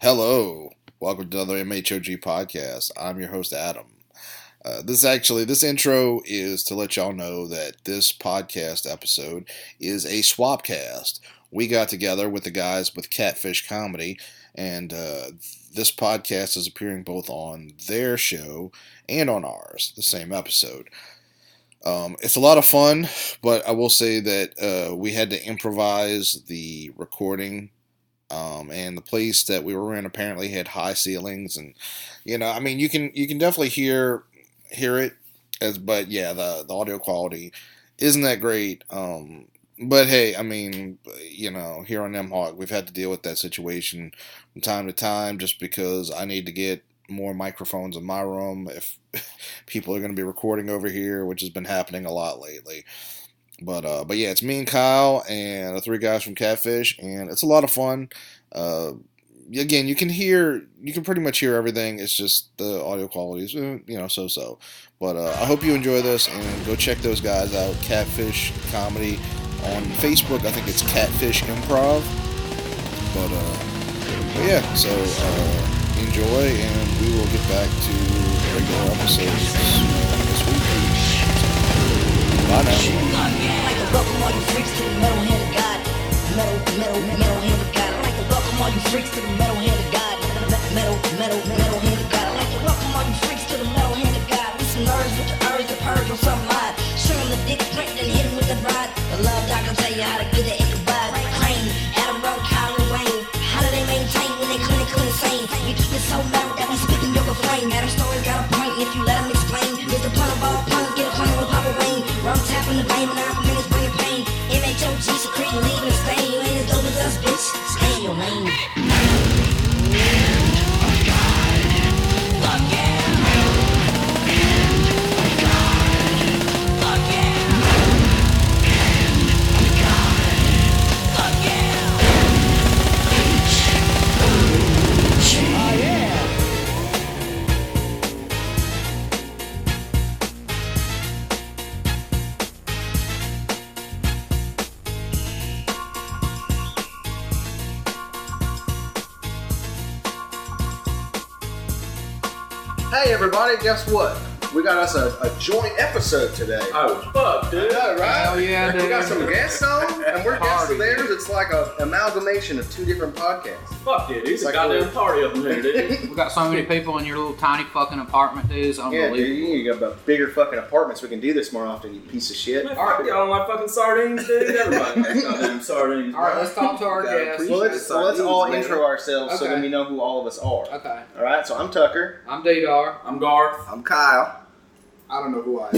Hello, welcome to another MHOG podcast. I'm your host, Adam. This intro is to let y'all know that this podcast episode is a swapcast. We got together with the guys with Catfish Comedy, and this podcast is appearing both on their show and on ours, the same episode. It's a lot of fun, but I will say that we had to improvise the recording. And the place that we were in apparently had high ceilings, and you can definitely hear it, but yeah, the audio quality isn't that great. But hey, here on MHOG, we've had to deal with that situation from time to time, just because I need to get more microphones in my room if people are going to be recording over here, which has been happening a lot lately. But yeah, it's me and Kyle and the three guys from Catfish, and it's a lot of fun. Again, you can pretty much hear everything. It's just the audio quality is, so. But I hope you enjoy this, and go check those guys out. Catfish Comedy on Facebook. I think it's Catfish Improv. But yeah, so enjoy, and we will get back to regular episodes this week. Bye now. Like to welcome all you freaks to the metal hand of God. Metal hand of God. I like to welcome all you freaks to the metal hand of God. Metal hand of God. I like to welcome all you freaks to the metal hand of God. With some nerves with the urge to purge on some line. Show him the dick print, then hit him with the rod. The love doctor tell you how to get it Ichabod. Crane, Adam Rowe, Kyle and Wayne. How do they maintain when they clinically insane? You keep it so metal that we spitting your flame. Adam Story's got a point if you let him explain. Here's the pun of all puns, get a pun with Papa Wayne. Rum tapping the vein, and 9 minutes bringing pain. MHOG secreting, leaving a stain. You ain't as dope as us, bitch. Stay in your lane. Hey everybody, guess what? We got us a joint episode today. Oh, fuck, dude. I know, right? Hell yeah, dude. We got some guests on, and we're guests Party, of theirs. It's like an amalgamation of two different podcasts. Fuck yeah, dude. It's Like a goddamn a- party up in here, dude. We got so many people in your little tiny fucking apartment, dude. It's Yeah, unbelievable. dude, you got bigger fucking apartments. We can do this more often, you piece of shit. Man, fuck y'all don't like fucking sardines, dude. Everybody likes goddamn sardines. All right, let's talk to our guests. Well, let's all intro ourselves so Okay. then we know who all of us are. Okay. All right, so I'm Tucker. I'm D-Dar. I'm Garth. I'm Kyle. I don't know who I am.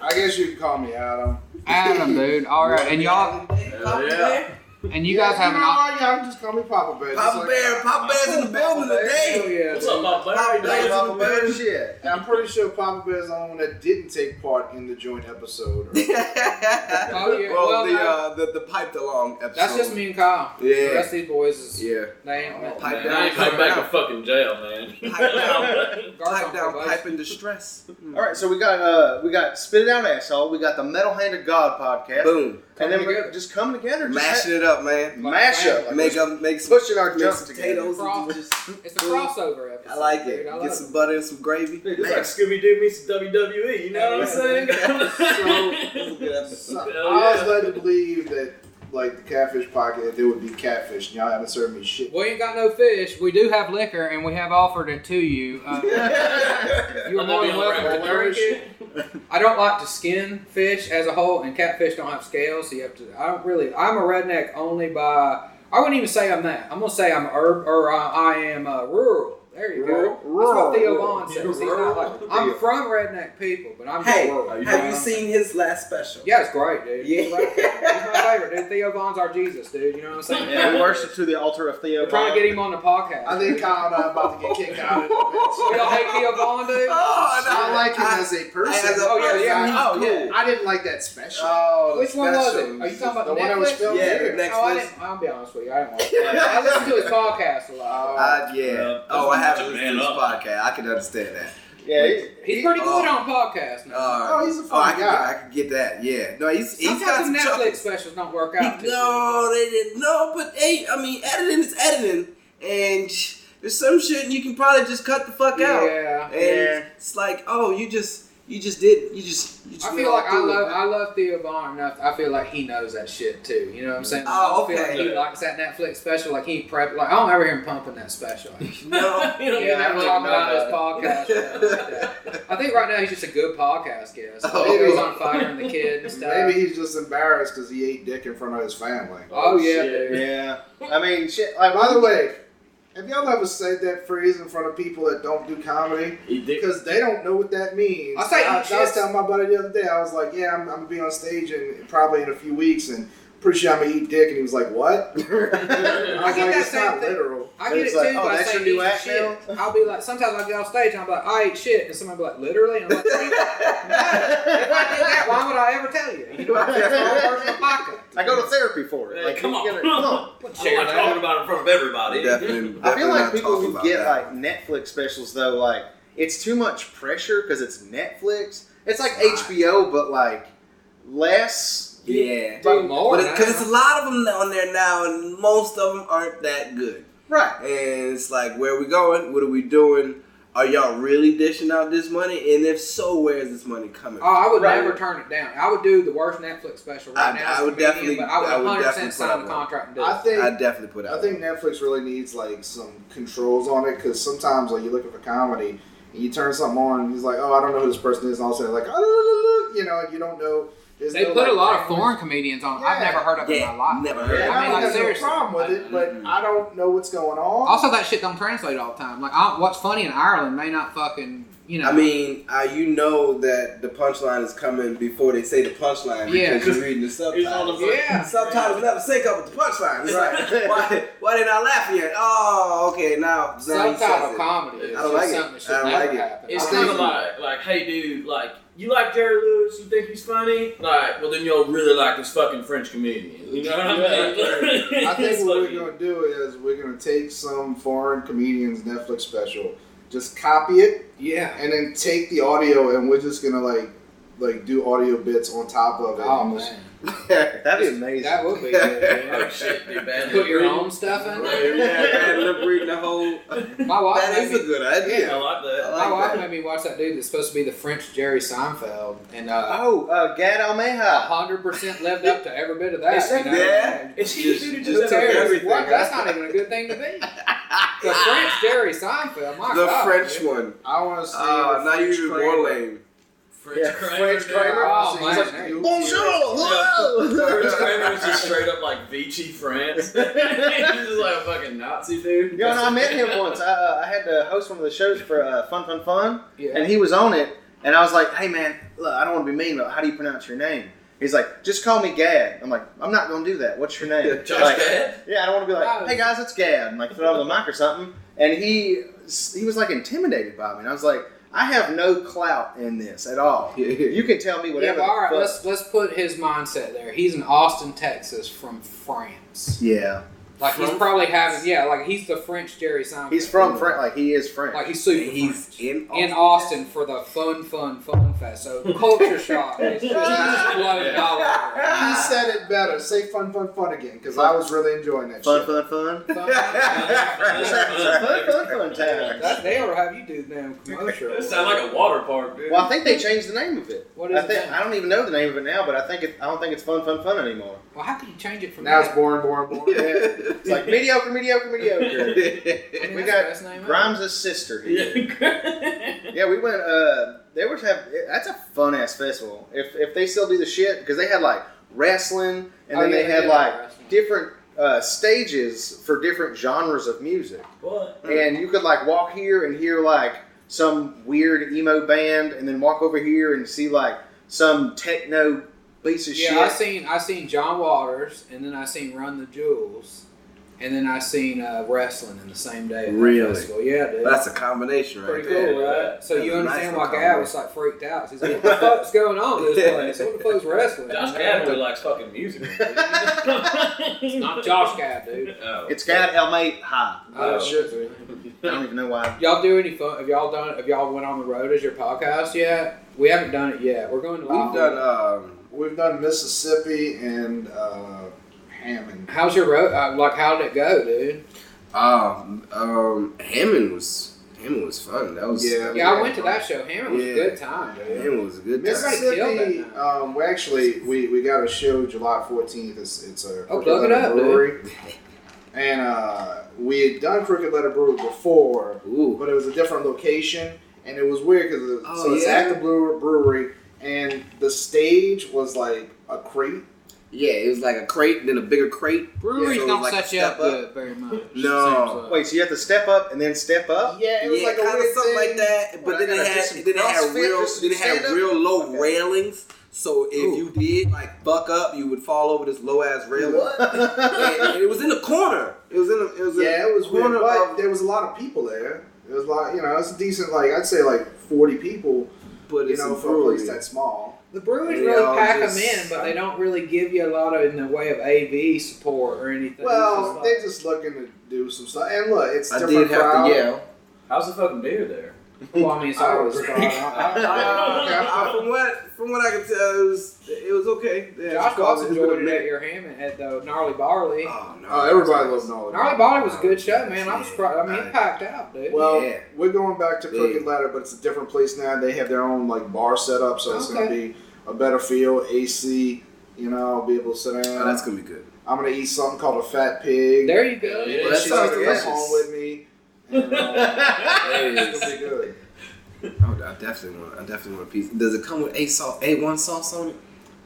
I guess you can call me Adam. Adam, dude. All right, and y'all, Hell yeah. and you guys have an. Y'all just call me Papa Bear. Papa Bear's in the building today. What's up, Papa Bear? Papa How you Bear's doing? in the building. Shit. And I'm pretty sure Papa Bear's the only one that didn't take part in the joint episode. Oh yeah. Well, Well, the piped along episode. that's just me and Kyle. Yeah. The rest of these boys is. Yeah. They ain't. Pipe Man, I ain't come back to fucking jail, man. Pipe down. Garth's Pipe on down. probation. Pipe in distress. All right, so we got Spit It Out Asshole. We got the Metal Hand of God podcast. Boom. And then Coming we're together. just coming together. Mashing it up, man. Mash up. Like Make some pushing our make jump some together. potatoes. And just, It's a crossover episode. I like dude. it. I love Get some butter and some gravy. Dude, it's like Scooby-Doo meets WWE, you know what I'm saying? This is a good episode. I was led to believe that, like, the Catfish podcast, there would be catfish, and y'all haven't served me shit. We ain't got no fish. We do have liquor, and we have offered it to you. You are more than welcome to drink it. I don't like to skin fish as a whole, and catfish don't have scales, so you have to. I'm a redneck only by. I wouldn't even say I'm that. I'm gonna say I'm I am rural. There you go. That's what Theo Vaughn says. He's not like, I'm from redneck people, but I'm Hey, rural. have you seen his last special? Yeah, it's great, dude. Yeah. He's my favorite, dude. Theo Vaughn's our Jesus, dude. You know what I'm saying? Yeah, we worship to the altar of Theo. We're trying to get him on the podcast. I think Kyle and I are about to get kicked out of the You don't hate Theo Vaughn, dude? I like him as a person. Oh, yeah. I didn't like that special. Oh, Which one was it? Are you talking about the the one that was Netflix? filmed Yeah, here? the next Oh, one. I'll be honest with you. I didn't watch that. I listen to his podcast a lot. Yeah. Yeah. Oh, I haven't listened to Man this up. podcast. I can understand that. Yeah, He's pretty good on podcasts now. Oh, he's a funny guy. I can get that. Yeah. No, he's got Sometimes some the Netflix chuckles. specials don't work out. No, they didn't. No, but hey, I mean, editing is editing, and there's some shit you can probably just cut the fuck out. Yeah. And it's like, oh, you just I feel like I love Theo Vaughn enough. I feel like he knows that shit too. You know what I'm saying? Oh, I feel like he likes that Netflix special. Like he prep. Like I don't ever hear him pumping that special. No, You never talk about his podcast. Like that. I think right now he's just a good podcast guest. Oh. He's on fire and the kid and stuff. Maybe he's just embarrassed because he ate dick in front of his family. Oh yeah, shit. dude. Yeah. I mean, shit. Like, By the way, have y'all ever said that phrase in front of people that don't do comedy? Because they don't know what that means. I say I was telling my buddy the other day, I was like, yeah, I'm going to be on stage probably in a few weeks, and pretty sure I'm going to eat dick. And he was like, what? I was get like, that it's same not thing. literal. I get it It's too, like, but oh, I that's say your new eat act shit. now? I'll be like, sometimes I'll get off stage and I'll be like, I ate shit, and somebody will be like, literally? And I'm like, no, if I did that, why would I ever tell you? You know, that's my own personal pocket. I go to therapy for it. Hey, Like, come on. come on. I'm not talking about it in front of everybody. Definitely I feel not like people talking who about get that. like Netflix specials though, like it's too much pressure because it's Netflix. It's like It's not. HBO, but like less. Yeah. But more. Because it's a lot of them on there now, and most of them aren't that good. Right. And it's like, where are we going? What are we doing? Are y'all really dishing out this money? And if so, where is this money coming Oh, I would Right. never turn it down. I would do the worst Netflix special right now. I as a would comedian, definitely- but I would I would 100% definitely sign put the up contract and do I it. think I'd definitely put out. I think Netflix really needs like some controls on it because sometimes like you're looking for comedy and you turn something on and he's like, oh, I don't know who this person is, and all of a sudden like, oh, you know, you don't know. There's They no, put a like, lot of language. foreign comedians on. I've Yeah. never heard of it in my life. Never heard Yeah, of I mean, I like, don't have seriously. no problem with it, but I don't know what's going on. Also, that shit don't translate all the time. Like, what's funny in Ireland may not fucking, you know. I mean, you know that the punchline is coming before they say the punchline Yeah. because you're reading the subtitles. Yeah. Subtitles never sync up with the punchline. It's like, why they not laughing yet? Oh, okay, now he says Subtitle it. comedy is I don't just like it. something that should I don't never like it. happen. It's I kind think of like, hey, dude, like, you like Jerry Lewis? You think he's funny? Like, well, then you'll really like this fucking French comedian. You know what I mean? I think It's what like- we're going to do is we're going to take some foreign comedian's Netflix special, just copy it, Yeah. and then take the audio, and we're just going to like do audio bits on top of it. Oh, and just- man. That'd be amazing. That would be good. Oh Yeah. shit, dude, bad Put your reading. own stuff in there. Yeah, bad lip reading the whole. My wife That made is me- a good I idea. like that. My wife made me watch that dude that's supposed to be the French Jerry Seinfeld, and Gad Almeja. 100% lived up to every bit of that. Is that- you know? Yeah. Is he the dude who Just just took had everything. What? That's not even a good thing to be. The French Jerry Seinfeld, my The God. French dude. one. I want to see. Oh, the now French you're even Kramer. more lame. French Yeah, Kramer. French Kramer. Oh, He's man. like, Hey. Bonjour. French Whoa. Kramer was just straight up like Vichy France. He's just like a fucking Nazi dude. You know, I met him once. I had to host one of the shows for Fun, Yeah. and he was on it. And I was like, "Hey, man, look, I don't want to be mean, but how do you pronounce your name?" He's like, "Just call me Gad." I'm like, "I'm not gonna do that. What's your name?" Josh Like, Gad? Yeah, I don't want to be like, "Hey guys, it's Gad," and like throw on the mic or something. And he was like intimidated by me, and I was like, "I have no clout in this at all. You can tell me Yeah, whatever." but all right, the fuck." let's put his mindset there. He's in Austin, Texas, from France. Yeah, Like he's probably having, like he's the French Jerry Seinfeld. he's from France. Like he is French. Like he's super. He's French. in Austin for the fun fest. So culture shock. It's just exploded all over. He said it better. Say fun again, because I was really enjoying that fun, shit. fun, fun. Fun. Fun time. That they ought to have you do the damn commercial. It sounds like a water park, dude. Well, I think they changed the name of it. What is I think it? I don't even know the name of it now, but I don't think it's fun anymore. Well, how can you change it from Now that? it's boring. It's like mediocre. I mean, We that's got the best name ever. Grimes' sister here. Yeah, we went. That's a fun ass festival. If they still do the shit, because they had like wrestling, and then they had like different stages for different genres of music, What? and you could like walk here and hear like some weird emo band, and then walk over here and see like some techno piece of shit. I seen John Waters, and then I seen Run the Jewels, and then I seen wrestling in the same day at Really? that festival. Yeah, dude. That's a combination, right Pretty there. cool, right? So you That's a understand nice why little Gab was like freaked out. He's like, "What the fuck's going on in this place? What the fuck's wrestling?" Josh Gad really likes fucking music. It's not Josh Gab, dude. Oh. It's got Elmate High. Oh, Shit. I don't even know why. Y'all do any fun? Have y'all went on the road as your podcast yet? We haven't done it yet. We're going to. We've done Mississippi and Hammond. How's your road? How did it go, dude? Hammond was fun. That was Yeah, I went to that show. Hammond was a good time, dude. Hammond was a good time. Mississippi, we got a show July 14th. It's a plug Crooked it Letter up, Brewery. And we had done Crooked Letter Brewery before, but it was a different location, and it was weird because it's at the brewery, and the stage was like a crate. Yeah, it was like a crate, then a bigger crate. Breweries so don't like set you up good very much. No. Wait, so you have to step up and then step up? Yeah, it was like a kind of weird something thing. like that. But then it had real low railings. So if you did like buck up, you would fall over this low ass railing. and it was in the corner. It was corner. But there was a lot of people there. It was like it's a decent I'd say 40 people. But it's for a place that small. The breweries really pack them in, but they don't really give you a lot in the way of AV support or anything. Well, they're just looking to do some stuff. And look, it's I different did have crowd. to yell. How's the fucking beer there? Well, I mean, it's always from what I can tell, it was okay. Josh also enjoyed it at your Hammond at the Gnarly Barley. Oh no! Everybody loves Gnarly. Gnarly Barley was a good show, man. I was surprised. I mean, it packed out, dude. Well, we're going back to Crooked Letter, but it's a different place now. They have their own bar setup, so it's going to be a better feel. AC, I'll be able to sit down. Oh, that's going to be good. I'm going to eat something called a fat pig. There you go. Yeah, She's going to come home with me. And, it's going to be good. I definitely want a piece. Does it come with A1 sauce on it?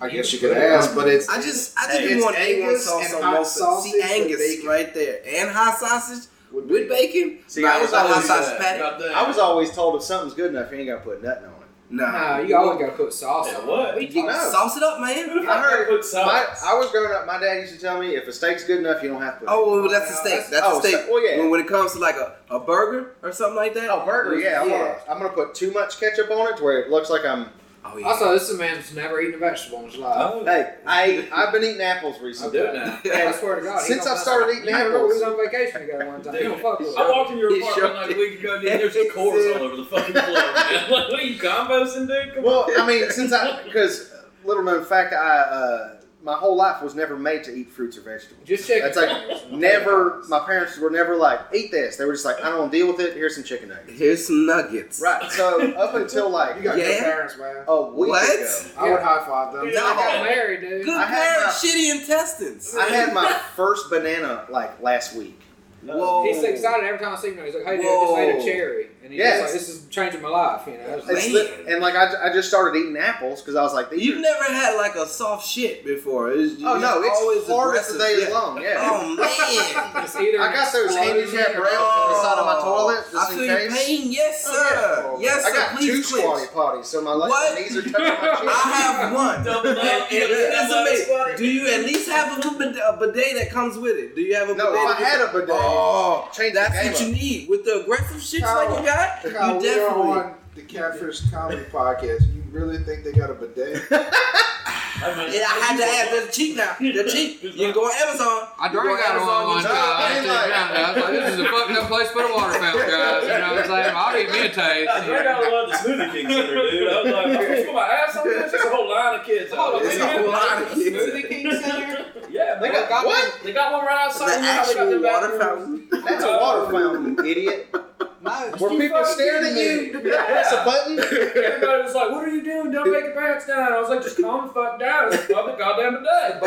I guess you could ask, but it's. I just didn't want A1 sauce on most of it. See, Angus right there. And hot sausage with bacon. See, I was hot always sausage patty. I was always told if something's good enough, you ain't got to put nothing on it. No, you always got to put sauce on it. What? You sauce it up, man. I heard put sauce. I was growing up. My dad used to tell me if a steak's good enough, you don't have to put. Oh, well, that's a steak. That's a steak. Well, yeah. When it comes to like a burger or something like that. Oh, burger, yeah. I'm gonna put too much ketchup on it to where it looks like I'm. Oh, yeah. Also, this is a man who's never eaten a vegetable in his life. Hey, I've been eating apples recently. I'm doing that. I swear to God. Since I started eating apples. We was apples. on vacation together one time. He don't fuck with I walked in your He apartment sure like a week ago, dude. There's just cords all over the fucking floor, man. Like, what are you combosing, dude? Come Well, on. I mean, because little known fact, my whole life was never made to eat fruits or vegetables. Just chicken. That's like never. My parents were never like eat this. They were just like, I don't want to deal with it. Here's some chicken nuggets. Here's some nuggets. Right. So up until You got good parents, man. a week What? ago, I would high five them. I got married, dude. Good I had parents, shitty intestines. I had my first banana last week. Whoa. He's so excited every time I see him. He's like, "Hey, dude, I just ate a cherry," and he's just like, "This is changing my life," And I just started eating apples because I was like, You've never had like a soft shit before. It's no, it's always hard as the day aggressive. is long. Yeah. Oh man. It's either I got those handicap rails on the side of my toilet just I feel in your case. pain. Yes, sir. Yes, sir. I got Please two squatty clench. potties, so my legs What? and knees are touching my chin. I have one. Double up. And it is amazing. Do you at least have a bidet that comes with it? Do you have a No, bidet? if I had a bidet, Oh, change the that's game what you up. need. With the aggressive shits like you got, Kyle, you we are definitely. on the Catfish Comedy Podcast. You really think they got a bidet? Yeah, I had to add. They're cheap now. They're cheap. You can go on Amazon. I drank out of one time. I was like, "This is a fucked up place to put a water fountain, guys." You know what I'm saying? I'll give me a taste. I drank out of the Smoothie King Center, dude. I was like, "You put my ass on this?" There's a whole line of kids. It's a whole line of kids. Smoothie King Center. Yeah, They got what? They got one right The outside. actual water fountain. That's a water fountain, you idiot. Were people staring at you? Did I press a button? Everybody was like, "What are you doing? Don't take your pants down." I was like, "Just calm the fuck down. It's a public goddamn day."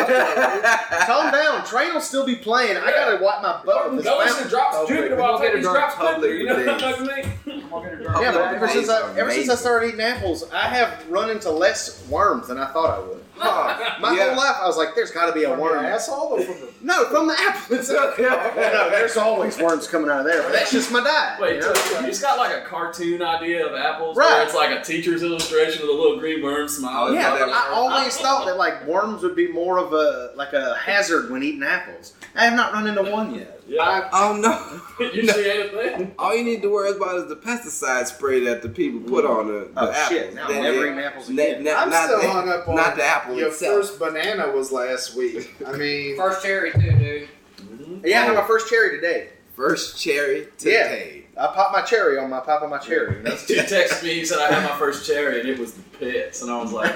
Calm down. Train will still be playing. I gotta wipe my butt with this Go listen fountain. to drops Jupiter while I take these drops quickly. You know what I'm Public talking about? Yeah, but ever Amazing. since I started eating apples, I have run into less worms than I thought I would. My whole life, I was like, "There's got to be a From worm." your asshole or from the No, from the apple itself. No, there's always worms coming out of there, but that's just my diet. Wait, you know? so you just got like a cartoon idea of apples, Right. where it's like a teacher's illustration with a little green worm smiling. Yeah, I always thought that like worms would be more of a hazard when eating apples. I have not run into one yet. Yeah. Oh no! You see anything? All you need to worry about is the pesticide spray that the people put on the Oh apple. shit! Now I'm never eating apples again. I'm still hung up on not the apple your itself. first banana was last week. I mean, First cherry too, dude. Yeah, I had my first cherry today. First cherry today. I popped my cherry on my pop of my cherry. You know? He texted me, he said I had my first cherry, and it was the pits, and I was like,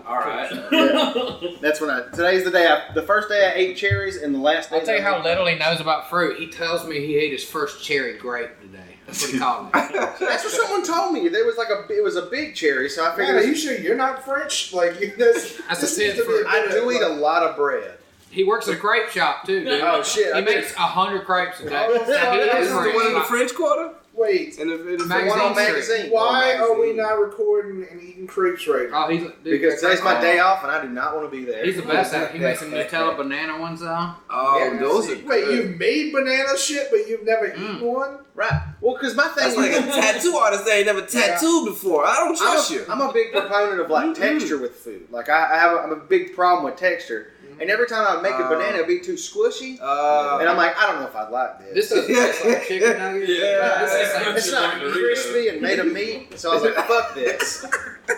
all right. Yeah. That's when today's the day. The first day I ate cherries, and the last day. I'll tell you how little he knows about fruit. He tells me he ate his first cherry grape today. That's what he called it. That's what someone told me. There was it was a big cherry, so I figured. man, are you sure you're not French? Like this That's this a needs to be fruit. I do eat a lot of bread. He works at a crepe shop too, dude. Oh shit! He makes 100 crepes a day. Oh, Now, he this is This is the one in the French. French Quarter. Wait, And if Magazine One on Street. magazine. why One on are we magazine. not recording and eating crepes right now? Oh, dude, Because today's my oh, day off, and I do not want to be there. He's the best at it. He makes some Nutella banana ones though. Oh, Yeah, those are Wait, good. you've made banana shit, but you've never eaten one? Right. Well, because my thing That's like a is, tattoo artist that ain't never tattooed before. I don't trust you. I'm a big proponent of like texture with food. Like I'm a big problem with texture, and every time I make a banana, it'd be too squishy, and I'm like, I don't know if I'd like this. This doesn't taste like chicken nuggets. Yeah. It's not crispy and made of meat, so I was like, fuck this.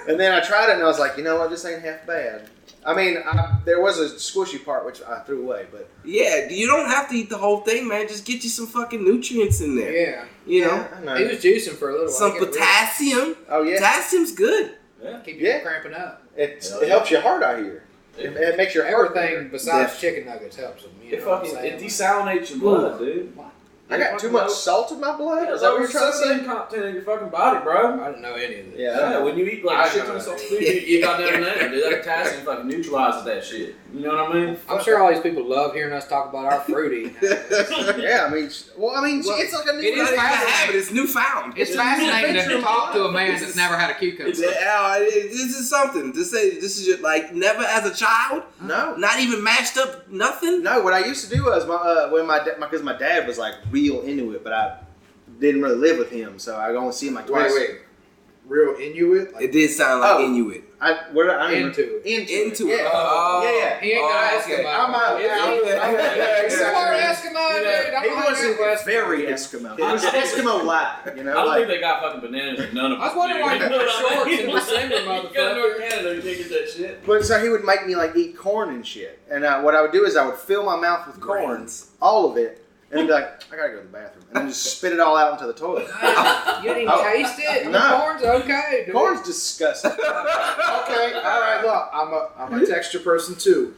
And then I tried it, and I was like, you know what, this ain't half bad. I mean, there was a squishy part which I threw away, but Yeah, you don't have to eat the whole thing, man. Just get you some fucking nutrients in there. Yeah. You know, I know. He was juicing for a little while. some He got potassium. Oh yeah, Potassium's good. really- Keep you Yeah. cramping up. it helps your heart out here. It makes your heart Everything besides chicken nuggets helps him. You It know what I'm fucking saying? it desalinates your blood, dude. I got too much salt in my blood. Yeah, Is that what you're trying to say? sodium content in your fucking body, bro. I didn't know any of this. Yeah, when you eat I like shit know ton of that. salt food, you got that in there, dude. That potassium fucking neutralizes that shit. You know what I mean? I'm sure all these people love hearing us talk about our fruity. Yeah, I mean, it's like a new. It is It's a fascinating. habit. It's newfound. It's fascinating to talk to a man that's never had a cucumber. This is something to say. This is just like never as a child. No. Not even mashed up. Nothing. No, what I used to do was because my dad was like real into it, but I didn't really live with him, so I only see him like twice. Wait. Real Inuit? It did sound like Oh. Inuit. I'm Into Into yeah. it. Oh. Yeah. He ain't gonna ask okay. him I'm out. He's a hard Eskimo, dude. He wasn't very Eskimo. He was Eskimo light, you I know. don't Like, think they got fucking bananas in none of them. I was wondering why you dude. wear shorts in You December, go to North motherfucker. Canada, you can't get that shit. but so he would make me like eat corn and shit, and what I would do is I would fill my mouth with corn, Grains. all of it, and he'd be like, I gotta go to the bathroom, and then just spit it all out into the toilet. You didn't Oh. taste it? No. Corn's okay, dude. Corn's disgusting. Okay, all right, look, I'm a texture person too.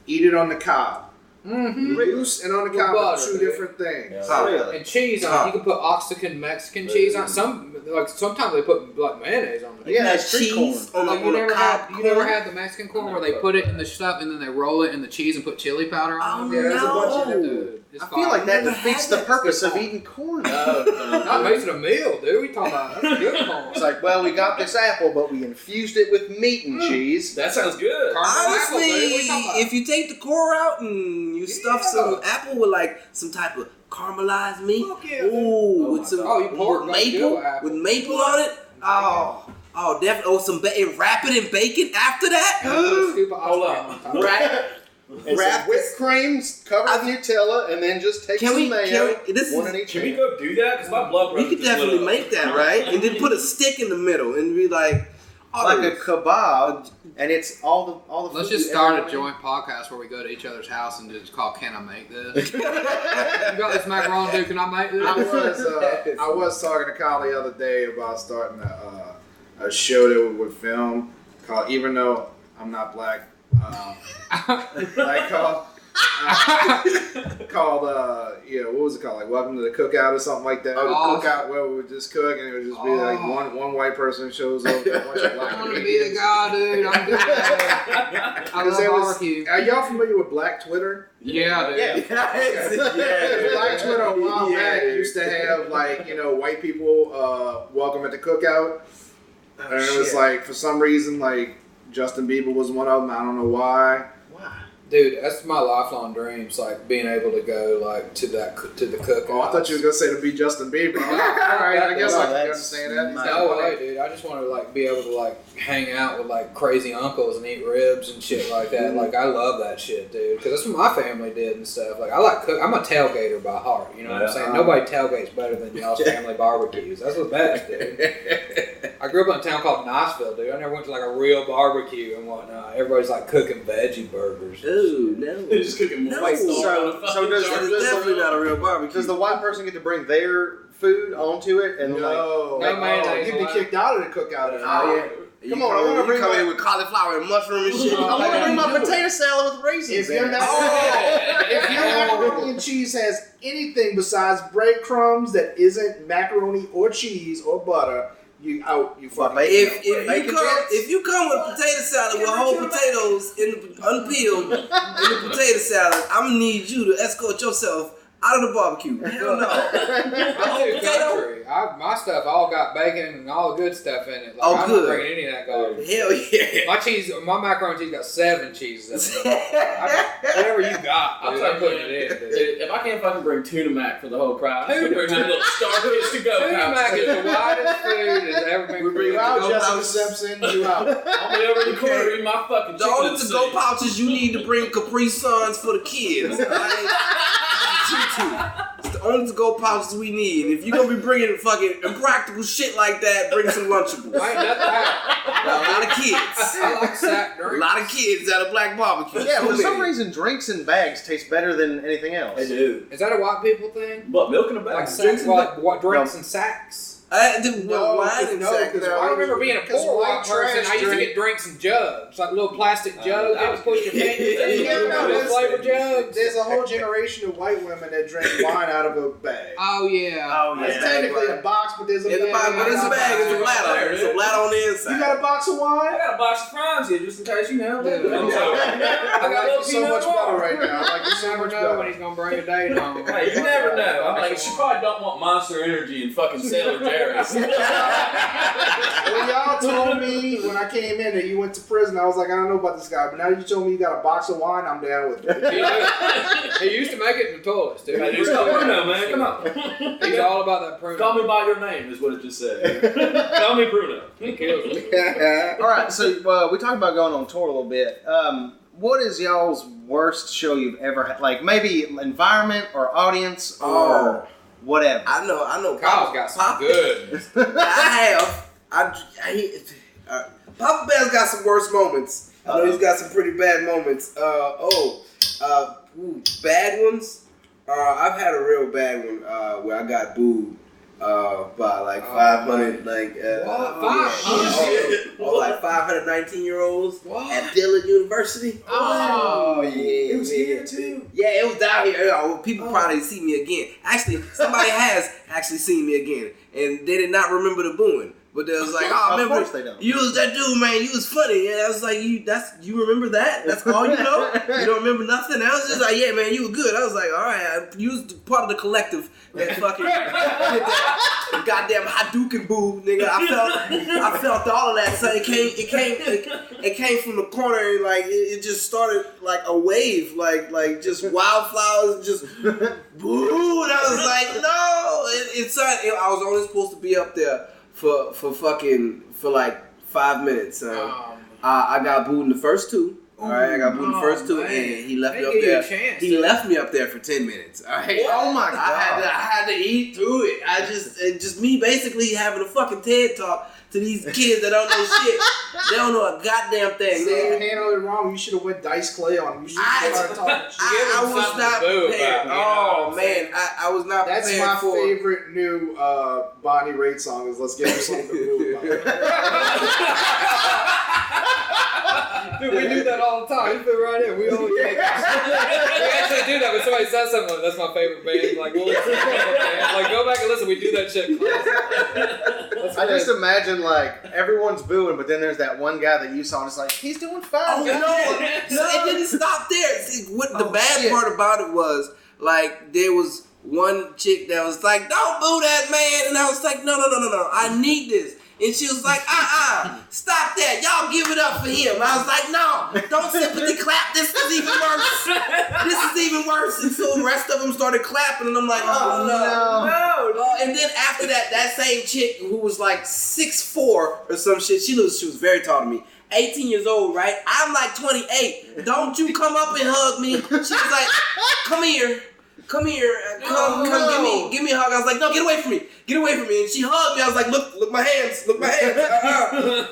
Eat it on the cob. Mm-hmm. Loose and on the With cob are butter, two dude. different things. Huh. Really? And cheese on it. You can put Oaxacan Mexican cheese on it. Sometimes they put like mayonnaise on it. Yeah, That it's street cheese corn. on Like the you never had cob you never corn. had the Mexican corn where they put it in the stuff and then they roll it in the cheese and put chili powder on Oh, it. Yeah, there's a bunch of no. Dude, it's I feel like that never defeats had the that. purpose of eating corn. not making a meal, dude. We talking about that's good corn. It's like, well, we got this apple, but we infused it with meat and cheese. That sounds good. Caramel apple, dude. What you talking Honestly, about? if you take the core out and you stuff some apple with like some type of caramelized meat, Fuck yeah, ooh, my with some God. Oh, you pork with goes good maple with apple. with maple on it. Oh, definitely. Oh, some wrap it in bacon after that. Put a scoop of Hold ice up. cream on top. Wrap Wrap whipped cream covered with Nutella, and then just take Can some we? mayo. This one is. in each Can we hand. go do that? Because my blood We pressure could just went definitely up. make that, right? And then put a stick in the middle and be like, oh, Like a kebab, and it's all the. Let's food just you start ever a wanted. joint podcast where we go to each other's house and just call, "Can I make this?" You got this macaroni, dude? Can I make this? I was talking to Kyle the other day about starting a show that we would film called Even Though I'm Not Black. Called what was it called? Like Welcome to the Cookout or something like that. Oh, The cookout where we would just cook and it would just be like one white person shows up. A bunch of black I want to be the guy, dude. I'm good. I love barbecue. Are y'all familiar with Black Twitter? Yeah, dude. Yeah. Black Twitter a while back used to have white people welcome at the cookout. And it was like for some reason like Justin Bieber was one of them. I don't know why. Why? Dude, that's my lifelong dreams, like being able to go like to the cookout. Oh, I thought you were gonna say to be Justin Bieber. All right, I guess I can understand that. No way, dude. I just want to like be able to like hang out with like crazy uncles and eat ribs and shit like that. Like I love that shit, dude, because that's what my family did and stuff. Like I like cook. I'm a tailgater by heart. You know what I'm saying? Nobody tailgates better than y'all's family barbecues. That's the best, dude. I grew up in a town called Niceville, dude. I never went to like a real barbecue and whatnot. Everybody's like cooking veggie burgers. Ooh, no. They're just cooking more. Wait, so does definitely not a real barbecue. Does the white person get to bring their food onto it and No, man, you'd be kicked out of the cookout. Come on, I want to bring come in with cauliflower and mushroom and shit. I want to bring my potato salad with raisins. If your macaroni and cheese has anything besides breadcrumbs that isn't macaroni or cheese or butter, you out. You fucking. But if you come with a potato salad with whole potatoes unpeeled in the potato salad, I'm gonna need you to escort yourself out of the barbecue. Hell no. My stuff all got bacon and all the good stuff in it. Like, I'm good. not bringing any of that garbage. Hell yeah. My macaroni and cheese got 7 cheeses in it. Whatever you got, dude, I'm putting it in. Dude. If I can't fucking bring tuna mac for the whole crowd, I'm bring a little starfish to go. Tuna mac is the widest food that's ever been created. You out, Jessica Simpson. You out. I'll be over in the corner eating my fucking The chicken. only to-go pouches you need to bring Capri Suns for the kids. It's the only to-go pouches we need. If you're gonna be bringing fucking impractical shit like that, bring some Lunchables. I ain't nothing A lot of kids. I like sack drinks. A lot of kids at a black barbecue. Yeah, for some reason, drinks in bags taste better than anything else. They do. Is that a white people thing? But milk in a bag. Like sacks, what drinks and sacks? I remember being a poor white person. I used to get drinks in jugs, like little plastic jugs. They would push your fingers. Flavor jugs. There's a whole generation of white women that drink wine out of a bag. Oh yeah. It's technically a box, but there's a bag. But it's a bag. It's a bladder. It's a bladder on the inside. You got a box of wine? I got a box of fries here just in case, you know. I got you so much better right now. I like you so much better. When he's gonna bring a date home. Hey, you never know. I'm like, she probably don't want Monster Energy and fucking Sailor Jerry's. When y'all told me when I came in that you went to prison, I was like, I don't know about this guy. But now you told me you got a box of wine, I'm down with it. He used to make it in the toilets, dude. He's called Bruno, man. Come on. He's all about that Bruno. Call me by your name is what it just said. Call me Bruno. He kills me. All right, so we talked about going on tour a little bit. What is y'all's worst show you've ever had? Like maybe environment or audience or whatever. I know. Kyle's got some good. I have. Papa Bear's got some worst moments. I know he's got some pretty bad moments. Bad ones. I've had a real bad one where I got booed by like 500, like 519-year-olds at Dillard University. Oh yeah, it was here too. Yeah, it was down here. People probably see me again. Actually, somebody has actually seen me again, and they did not remember the booing. But they was like, oh, of remember course they don't. You was that dude, man. You was funny. And I was like, you remember that? That's all you know? You don't remember nothing else? Just like, yeah, man, you were good. I was like, all right. You was part of the collective that fucking did that goddamn Hadouken boo, nigga. I felt all of that. So it came from the corner, and like it just started like a wave, like just wildflowers, just boo. And I was like, no. I was only supposed to be up there for like 5 minutes. I got booed in the first two. All right, I got booed in the first two, and he left me up there. He left me up there for 10 minutes. All right. Oh my god! I had to eat through it. Just me basically having a fucking TED talk to these kids that don't know shit. They don't know a goddamn thing. You handled it wrong. You should have went Dice Clay on him. You should have started talking shit. I was not prepared. Oh man, I was not prepared. That's my favorite new Bonnie Raitt song. Is Let's Give Her Something to Move About. Dude, we do that all the time. You fit right in. We always make we actually do that when somebody says something like, that's my favorite band. Like, well, like, go back and listen. We do that shit. I just imagine like everyone's booing, but then there's that one guy that you saw and it's like, he's doing fine. Oh, no, it didn't stop there. See, what the bad part about it was, like, there was one chick that was like, don't boo that man. And I was like, no. I need this. And she was like, stop that. Y'all give it up for him. I was like, no, don't sympathy clap. This is even worse. This is even worse. And so the rest of them started clapping, and I'm like, oh, no. And then after that same chick who was like 6'4" or some shit, she was very tall to me. 18 years old, right? I'm like 28. Don't you come up and hug me. She was like, come here, come, give me a hug. I was like, no, get away from me. And she hugged me. I was like, look my hands. I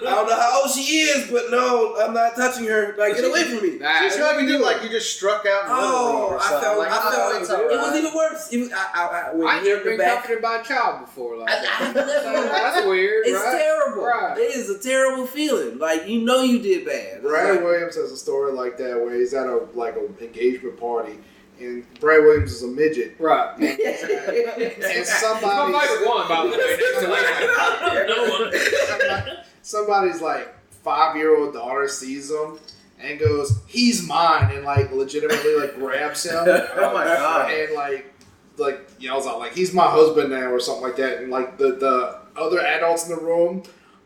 don't know how old she is, but no, I'm not touching her. Like, get away from me. She's hugging you like you just struck out. I felt it was even worse. I've never been comforted by a child before. Like that's weird. It's right? terrible. Right. It is a terrible feeling. Like, you know you did bad. Brad Williams has a story like that where he's at an engagement party. And Brad Williams is a midget. Right. And somebody's... My favorite one, by the way. Somebody's like 5-year-old daughter sees him and goes, he's mine, and like legitimately like grabs him. Oh my God. And like yells out like, he's my husband now or something like that. And like the other adults in the room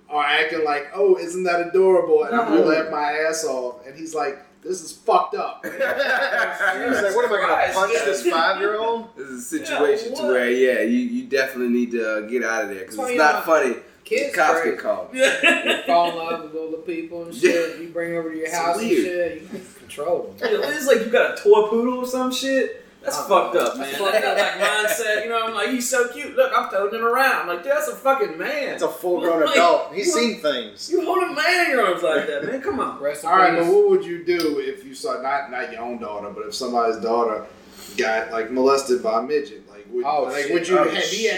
are acting like, oh, isn't that adorable? And I'm gonna laugh my ass off. And he's like, this is fucked up. He's like, what am I going to punch this 5-year-old? This is a situation to where, you definitely need to get out of there because it's not funny. Kids cops get called. You fall in love with all the people and shit. You bring over to your house and shit. You can control them. It's like you got a toy poodle or some shit. That's fucked up, man. That like mindset, you know, I'm like, he's so cute. Look, I'm toting him around. I'm like, dude, that's a fucking man. It's a full-grown adult. He's seen things. You hold a man in your arms like that, man. Come on. All right, but what would you do if you saw, not your own daughter, but if somebody's daughter got like molested by a midget? Like, would you be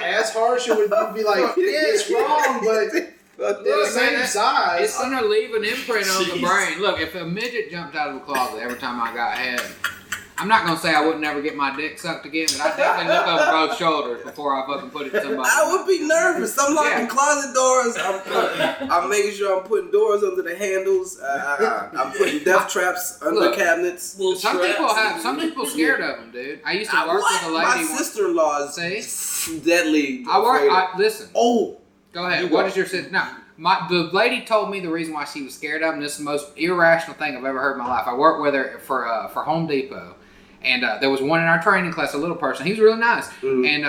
as harsh, or would you be like, yeah, it's wrong, but they're the same size? It's gonna leave an imprint on the brain. Look, if a midget jumped out of the closet every time I got head, I'm not gonna say I would never get my dick sucked again, but I definitely look over both shoulders before I fucking put it in somebody. I would be nervous. I'm locking closet doors. I'm making sure I'm putting doors under the handles. I'm putting death traps under cabinets. Some people scared of them, dude. I used to work with a lady. My sister-in-law is deadly. Listen. Oh, go ahead. What is your sister? No. The lady told me the reason why she was scared of them. This is the most irrational thing I've ever heard in my life. I worked with her for Home Depot, and there was one in our training class, a little person. He was really nice, and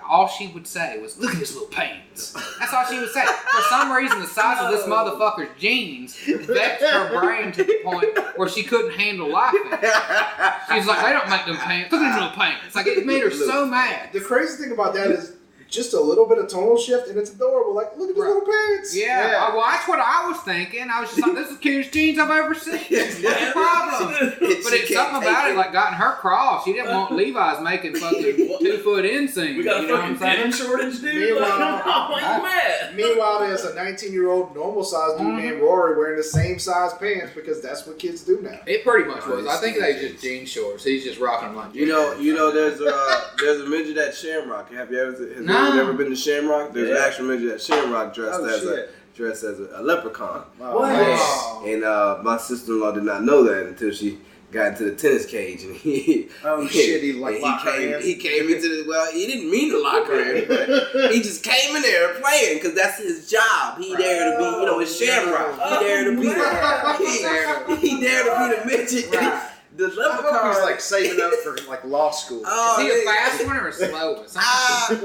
all she would say was, "Look at his little pants." That's all she would say. For some reason, the size of this motherfucker's jeans vexed her brain to the point where she couldn't handle life. She was like, "They don't make them pants. Look at his little pants." Like, it made her so mad. The crazy thing about that is just a little bit of tonal shift, and it's adorable. Like, look at his little pants. Yeah. Well, that's what I was thinking. I was just like, this is the cutest jeans I've ever seen. What's the problem? But it's something about it, like, got in her cross. She didn't want Levi's making fucking 2-foot inseams. We got a fucking denim shortage, dude. Meanwhile, there's a 19-year-old normal-sized dude named Rory wearing the same size pants because that's what kids do now. It pretty much was. I think they just jean shorts. He's just rocking them like you know. There's a midget at Shamrock. Have you ever been to Shamrock? There's an actual midget at Shamrock dressed as a leprechaun. Wow. And my sister-in-law did not know that until she got into the tennis cage, and he came into the he didn't mean to lock her in, but he just came in there playing because that's his job. He there to be, it's Shamrock. He there to be the midget. Right. The leprechaun is like saving up for like law school. Is he a fast one or a slow one?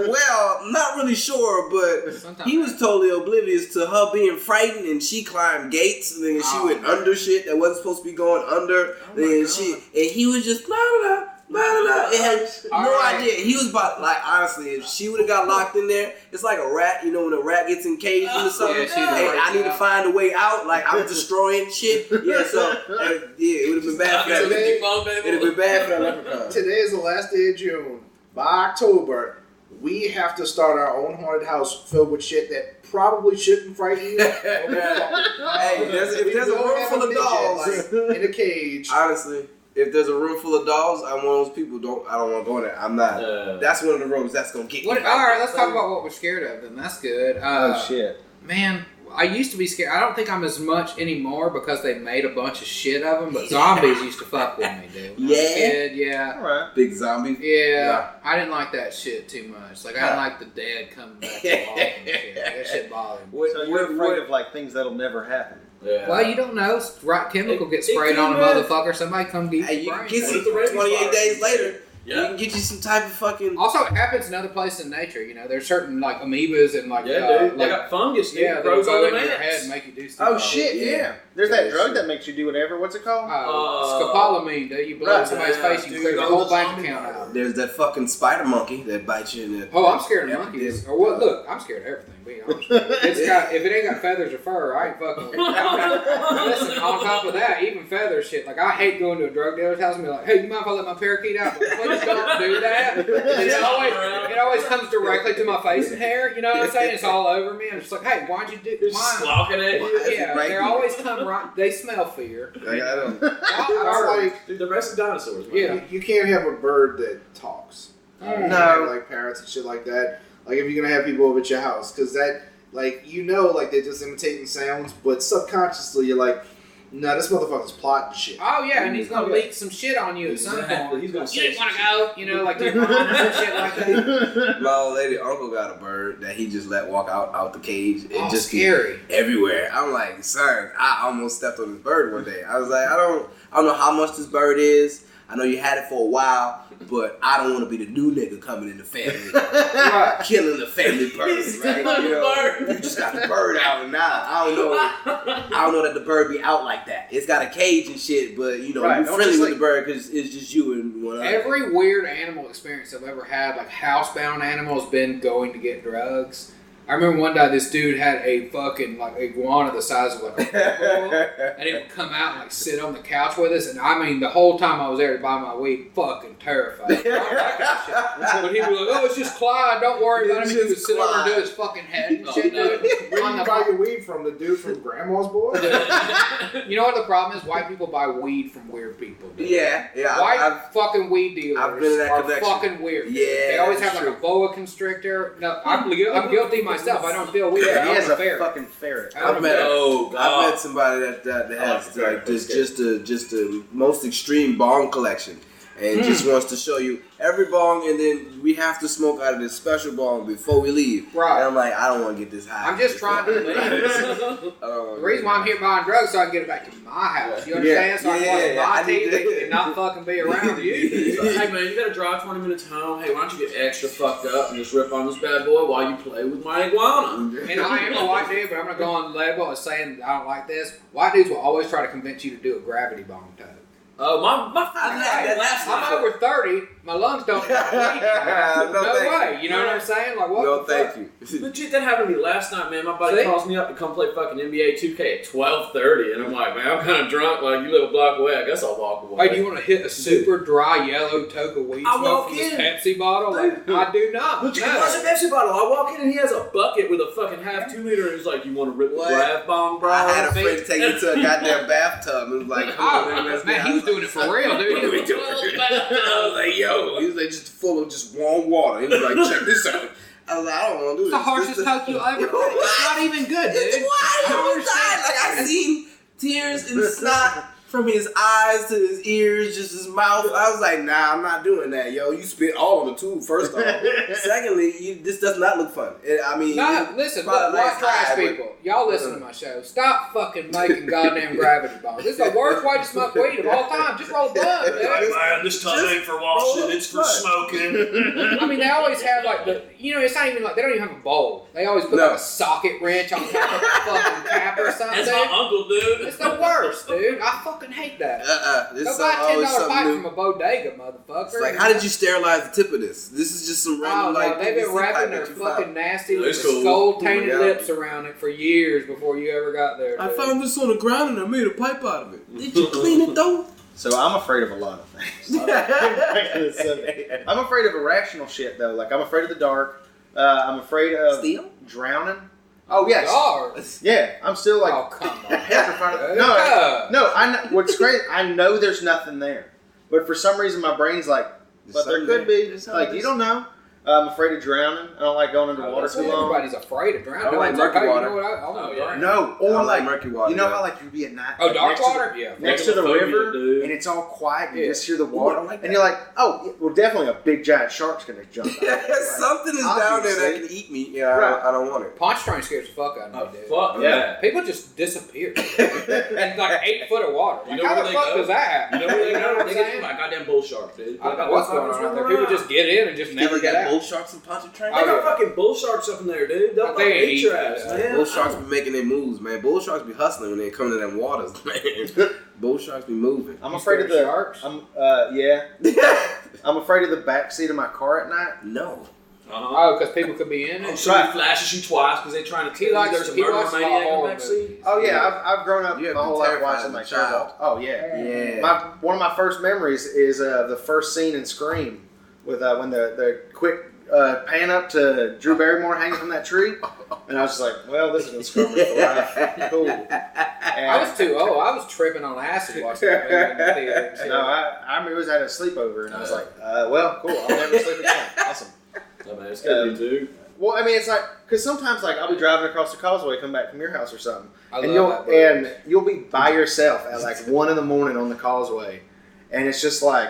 Well, not really sure, but he was totally oblivious to her being frightened, and she climbed gates, and then she went under shit that wasn't supposed to be going under. And he was just blah blah blah. It had no idea. He was about, like, honestly, if she would have got locked in there, it's like a rat, when a rat gets encaged into something, I need to find a way out, like, I'm destroying shit. Yeah, so, it would have been bad for that. It would have been bad for that leprechaun. Today is the last day of June. By October, we have to start our own haunted house filled with shit that probably shouldn't frighten you. Hey, if there's a room full of dolls in a cage. Honestly. If there's a room full of dolls, I'm one of those people. I don't want to go in there. I'm not. That's one of the rooms that's gonna get me. All right, let's talk about what we're scared of. Then that's good. Shit, man. I used to be scared. I don't think I'm as much anymore because they made a bunch of shit of them. But zombies used to fuck with me, dude. When I was a kid, yeah. All right. Big zombie. Yeah, I didn't like that shit too much. Like I didn't like the dead coming back to life and shit. That shit bothered me. So you're afraid of like things that'll never happen. Yeah. Well, you don't know. Right chemical gets sprayed on a motherfucker. Somebody come get Hey, your you can brain. get With some the rabies 28 virus. days later. Yeah. You can get you some type of fucking. Also, it happens in other places in nature. You know, there's certain like amoebas and like Yeah, dude. They like got fungus, dude. yeah, Grows that'll on go the in your head mats. and make you do stuff. Oh shit, yeah. There's that drug that makes you do whatever. What's it called? Scopolamine, dude. You blow Right. somebody's face, you Dude, clear the all whole the bank zombie account virus. out. There's that fucking spider monkey that bites you in the. Oh, I'm scared of monkeys. Or what? Look, I'm scared of everything. Be honest. It's got if it ain't got feathers or fur, I ain't fucking with it. Listen, on top of that, even feather shit. Like I hate going to a drug dealer's house and be like, "Hey, you mind if I let my parakeet out?" But please don't do that. It always comes directly to my face and hair. You know what I'm saying? It's all over me. I'm just like, "Hey, why'd you do?" They're just squawking at you. Yeah, they always come right. They smell fear. Like, I don't. Dude, the rest of dinosaurs, man. Yeah. You can't have a bird that talks. No. Like parrots and shit like that. Like if you're gonna have people over at your house, because that, like, you know, like they're just imitating sounds, but subconsciously you're like, no, this motherfucker's plotting shit. Oh yeah, and he's gonna leak some shit on you at some Exactly. point. He's gonna You say didn't want to go, you know, like to your mom or some shit like that. My old lady uncle got a bird that he just let walk out the cage and Oh, just be scary. everywhere. I'm like, son, I almost stepped on this bird one day. I was like, I don't know how much this bird is. I know you had it for a while, but I don't want to be the new nigga coming in the family, Right. killing the family bird. Right? You know, you just got the bird out, and now I don't know that the bird be out like that. It's got a cage and shit, but you know, Right, you're don't friendly just, with like- the bird because it's just you and one other. Every weird animal experience I've ever had, like housebound animal, has been going to get drugs. I remember one day this dude had a fucking like iguana the size of like a football, and he would come out and like sit on the couch with us, and I mean the whole time I was there to buy my weed, fucking terrified. I don't like that shit. But he was like, "Oh, it's just Clyde, don't worry about him." He would sit over and do his fucking head and shit, dude. Where On do the you buy your weed from? The dude from Grandma's Boy? You know what the problem is? White people buy weed from weird people. Dude. Yeah. White fucking weed dealers I've been in that are connection. fucking weird. Yeah, They always have that's like a boa constrictor. No, I'm guilty myself. I don't feel weird. He I has don't a ferret. fucking ferret. I've met Oh, I've God. met somebody that has like like ferret. just a most extreme bong collection, and just wants to show you every bong, and then we have to smoke out of this special bong before we leave. Right. And I'm like, I don't want to get this high. I'm just trying to leave. The reason why I'm here buying drugs so I can get it back to my house. You understand? So I can watch my I need TV to- and not fucking be around you. Hey man, you gotta drive 20 minutes home. Hey, why don't you get extra fucked up and just rip on this bad boy while you play with my iguana? And I am a white dude, but I'm gonna go on the label as saying I don't like this. White dudes will always try to convince you to do a gravity bong tug. Oh, my Hey, last I'm over 30. My lungs don't have bleed. No, No thank way. You know what I'm saying? Like what? No, the fuck? thank you. Legit, that happened to me last night, man. My buddy See? calls me up to come play fucking NBA 2K at 12:30, and I'm like, man, I'm kind of drunk. Like, you live a block away. I guess I'll walk away. Hey, do you want to hit a super dry yellow toke of weed I smoke walk from this in. Pepsi bottle? Like, I do not. Look, you No. can watch a Pepsi bottle. I walk in and he has a bucket with a fucking half 2 liter, and he's like, "You want to rip the What? grab bong, bro?" I had a friend take me to a goddamn bathtub and was like, come on, man, let's Man, get he was out. doing it for real, dude. What are we doing? I was like, yo, he was like just full of just warm water. He was like, check this out. I was like, I don't want to do It's this. the harshest toke you ever. It's not even good, dude. Why? I don't understand. Like I seen tears and snot from his eyes to his ears, just his mouth. I was like, nah, I'm not doing that, yo. You spit all on the tube, first off. Secondly, this does not look fun. I mean, No, listen, probably look, white nice trash high, but- people. Y'all listen to my show. Stop fucking making goddamn gravity bombs. This is the worst way to smoke weed of all time. Just roll a blunt, dude. man, this time ain't for washing, it's for smoking. I mean, they always have like it's not even like they don't even have a bowl. They always put No. like a socket wrench on top of the fucking cap or something. That's my uncle, dude. It's the worst, dude. I fucking hate that. This Go is buy a always $10 pipe something from a new. bodega, motherfucker. It's like, how did you sterilize the tip of this? This is just some Oh random, no, like, they've been PVC wrapping pipe their that you fucking found. nasty That's with cool. skull tainted Oh my God. lips around it for years before you ever got there. I dude. found this on the ground and I made a pipe out of it. Did you clean it though? So I'm afraid of a lot of things. I'm afraid of irrational shit though. Like I'm afraid of the dark. I'm afraid of Steel? drowning. Oh yes, Yard. yeah. I'm still like Oh come on. petrified. No. I know what's crazy. I know there's nothing there, but for some reason my brain's like, but there could be. Like you don't know. I'm afraid of drowning. I don't like going underwater too long. Everybody's afraid of drowning. I like murky You water. know what? I want to drown. No, or I like like murky water. you know yeah. how like you'd be at night. Oh, like, dark next to the- water? Yeah. Next to the Phobia, river, dude. and it's all quiet, and you Yeah. just hear the Ooh, water, I like that. and you're like, oh, well, definitely a big giant shark's gonna jump out. Something is down there that obviously. can eat me. Yeah, Right. I don't want it. Pontchartrain scares the fuck out Oh, of me, dude. fuck Yeah. yeah. People just disappear. And like 8 foot of water. You Like, know how where the they fuck go? does that happen? You know where they go? what They I'm get saying? like goddamn bull sharks, dude. I don't know what's going on out there. People just get in and just never get out. Bull sharks and Pontchartrain. They got fucking bull sharks up in there, dude. They'll But fucking they ain't eat your eat ass, that. man. Bull sharks be making their moves, man. Bull sharks be hustling when they come to them waters, man. Bull sharks be moving. I'm afraid of the sharks. yeah. I'm afraid of the back seat of my car at night. No. Oh, because people could be in I'm it. sure he flashes you twice because they're trying to He tell you likes there's a he murder likes maniac in the horror back seat. movies. Oh yeah, I've grown up You have my been whole life terrified watching as a like child. Sherlock. Oh yeah. Yeah. One of my first memories is the first scene in Scream with when the quick pan up to Drew Barrymore hanging from that tree, and I was just like, well, this is gonna scar me for life. Cool. I was too old. I was tripping on acid watching that movie in the theater. No, I remember we was at a sleepover, and I was like, well, cool. I'll never sleep again. Awesome. Oh, man, it's good, too. Well, I mean, it's like because sometimes like I'll be driving across the causeway, come back from your house or something, I and love that movie. you'll be by yourself at like 1 a.m. on the causeway, and it's just like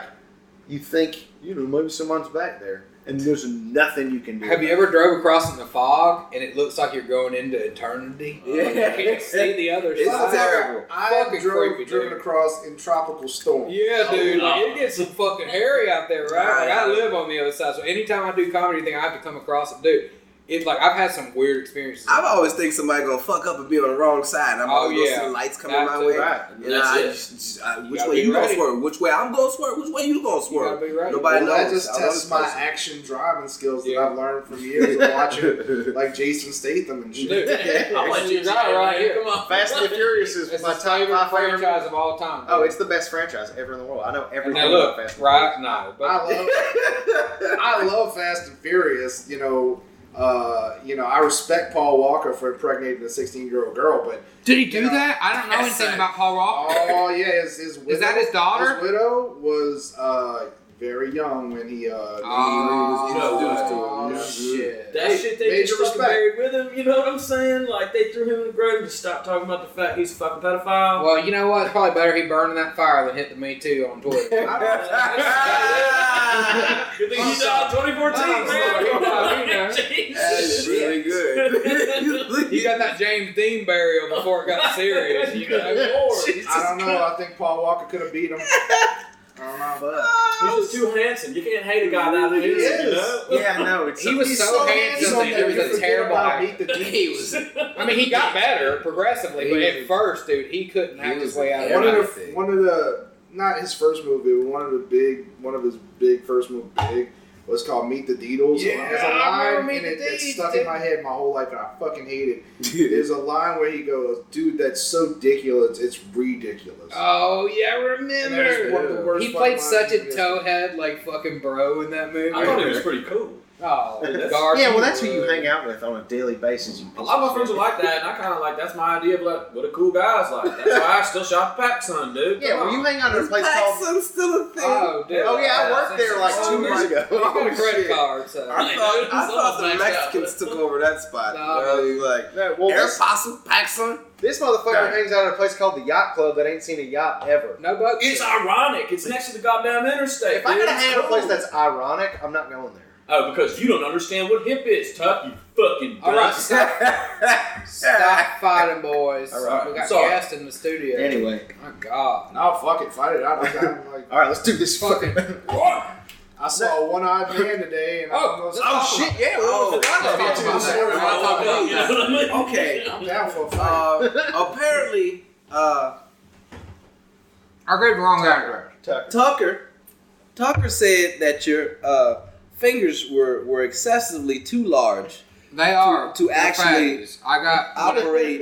you think maybe someone's back there, and there's nothing you can do. Have you ever drove across in the fog and it looks like you're going into eternity? Yeah. Like, you can't see the other It's side. terrible. I Fucking drove creepy, driven dude. across in tropical storm. Yeah, dude. Oh, Like, no. it gets some fucking hairy out there, right? Like, I live on the other side, so anytime I do comedy thing, I have to come across it, dude. It's like I've had some weird experiences. I've always think somebody gonna fuck up and be on the wrong side. I'm always gonna see the lights coming That my too. way. Right. And That's which gotta way be you gonna ready. swerve? Which way I'm gonna swerve? Which way you gonna You swerve? gotta be ready. Nobody Well, that knows. just I know tests this my person. action driving skills Yeah. that I've learned from years of watching like Jason Statham and shit. Dude, I'm like, you got it right here. Come on. Fast and the Furious is It's my my top favorite 5 franchise of all time. Oh, it's the best franchise ever in the world. I know and everything now about look, Fast and right? Furious. No, but I love Fast and Furious. I respect Paul Walker for impregnating a 16-year-old girl, but did he do that? I don't know anything about Paul Walker. oh yeah, his widow, Is that his daughter? His widow was very young when he was introduced to Oh, him. Yeah. shit. That shit they Major just fucking respect. buried with him, you know what I'm saying? Like they threw him in the grave and just stopped talking about the fact he's a fucking pedophile. Well, you know what? It's probably better he burned in that fire than hit the Me Too on Twitter. Good thing he died in 2014, man. That's really good. You got that James Dean burial before it got serious, you know? I don't know. I think Paul Walker could have beat him. I don't know. He's just too handsome. You can't hate a guy that handsome, He you is. know? Yeah, no, it's He was He's so handsome handsome that he was that a you terrible forget about actor. Meet the He was. I mean, he got better progressively, but at first, dude, he couldn't act his way out of One it. of the not his first movie, but one of his big first movie was called Meet the Deedles. Yeah, There's a I remember line Meet in the it that's Deeds, stuck dude. in my head my whole life, and I fucking hate it. There's a line where he goes, "Dude, that's so ridiculous. It's ridiculous." Oh, yeah, I And that is one of the remember. worst He played fucking such a lines. towhead, like, fucking bro in that movie. I thought he was pretty cool. Oh, That's- Garth, yeah, well, that's who you hang out with on a daily basis. You A lot of my friends are like that, and I kind of like, that's my idea of like, what a cool guy's like. That's why I still shop at PacSun, dude. Yeah, well, you hang out at a place called. PacSun's still a thing. Oh, dude. Oh yeah, I worked there like 2 years ago. He got a credit card, so. I thought the Mexicans took over that spot. No, You know, like No, well, Air Possum, PacSun. this motherfucker hangs out at a place called the Yacht Club that ain't seen a yacht ever. No boat. It's ironic. It's next to the goddamn interstate. If I dude. gotta It's hang at a place cool. that's ironic, I'm not going there. Oh, because you don't understand what hip is, Tuck, you fucking All right, dunce. stop fighting, boys. All right, We got sorry. guests in the studio. Anyway, My God. No, fuck it, fight it. I'm like, all right, let's do this fucking. I saw a one-eyed man today, and Oh, shit! Yeah, Oh, Let's talk about that. Let's talk about You know what I mean? Okay. I'm down for a fight. Apparently, I gave the wrong address. Tucker said that your fingers were excessively too large They are. to They're actually fatties. I got. operate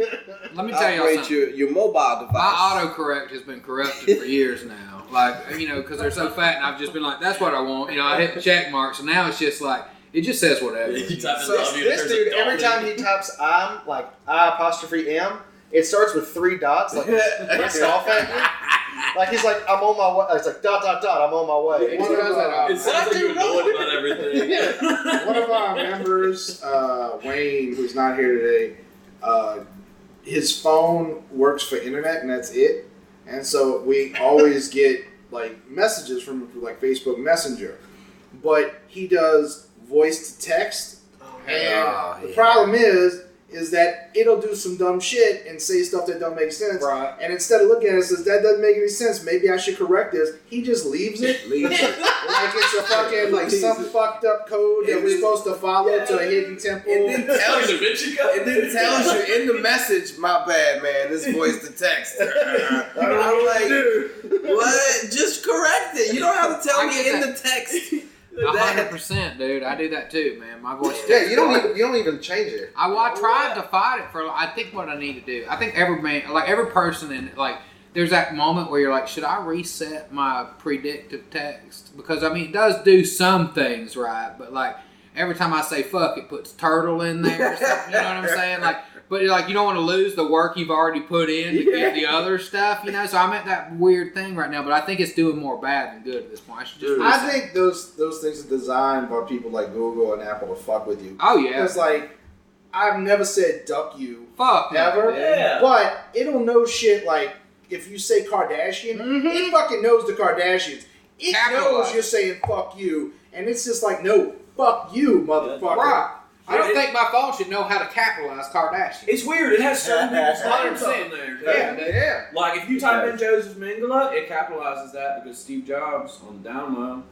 Let me tell you something. your mobile device. My autocorrect has been corrupted for years now. Like, you know, because they're so fat, and I've just been like, that's what I want. You know, I hit the check mark, so now it's just like, it just says whatever. You type in So love you, this there's a dude, every dog time in he types "I'm," like I''M, it starts with 3 dots, like pissed off at you. Like he's like, I'm on my way. It's like ... I'm on my way. It does that all. It sounds like you're annoyed about everything. One of our members, Wayne, who's not here today, his phone works for internet and that's it. And so we always get like messages from like Facebook Messenger. But he does voice to text. And the problem is that it'll do some dumb shit and say stuff that don't make sense. Right. And instead of looking at it and says, that doesn't make any sense, maybe I should correct this, he just leaves it. Like it's a fucking, like some fucked up code that we're supposed to follow to a hidden temple. It then tells you in the message, my bad, man, this voice to text. I'm like, what? Just correct it. You don't have to tell me in the text. 100%, dude. I do that too, man. My voice. Yeah, you don't even change it. I tried to fight it for. I think what I need to do. I think every person in like. There's that moment where you're like, should I reset my predictive text? Because I mean, it does do some things right, but like every time I say fuck, it puts turtle in there. Or something, you know what I'm saying? Like, but like you don't want to lose the work you've already put in to get the other stuff, you know. So I'm at that weird thing right now, but I think it's doing more bad than good at this point. I should just. I think those things are designed by people like Google and Apple to fuck with you. Oh yeah. Because like I've never said duck you Fuck ever. Yeah. But it'll know shit like if you say Kardashian, it fucking knows the Kardashians. It knows you're saying fuck you, and it's just like no, fuck you, motherfucker. Right. I don't think my phone should know how to capitalize Kardashian. It's weird. It has certain people's names on there. Yeah. Like if you type in Joseph Mengele, it capitalizes that because Steve Jobs on the down low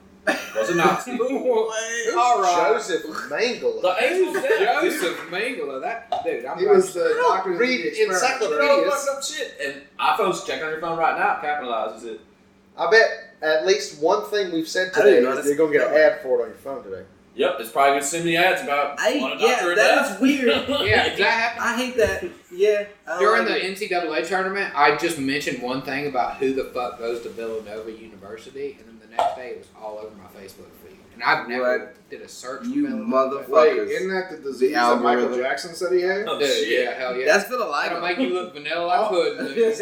was a Nazi. All right. Joseph Mengele. The angel said Joseph Mengele, that dude. He was the doctor that read did the experiment. encyclopedias. up shit. And iPhones, check on your phone right now, capitalizes it. I bet at least one thing we've said I didn't today know is that's- you're going to get an ad for it on your phone today. Yep, it's probably going to send me ads about one doctor that is weird. Yeah, did that happen? I hate that. Yeah. During the NCAA tournament, I just mentioned one thing about who the fuck goes to Villanova University, and then the next day it was all over my Facebook feed. And I've never did a search for You Villanova. Wait, motherfuckers. isn't that the disease that algorithm. Michael Jackson said he had? Oh, Dude, shit. yeah, hell yeah. That's Villa That'll make Ligo. you look vanilla like pudding. dude.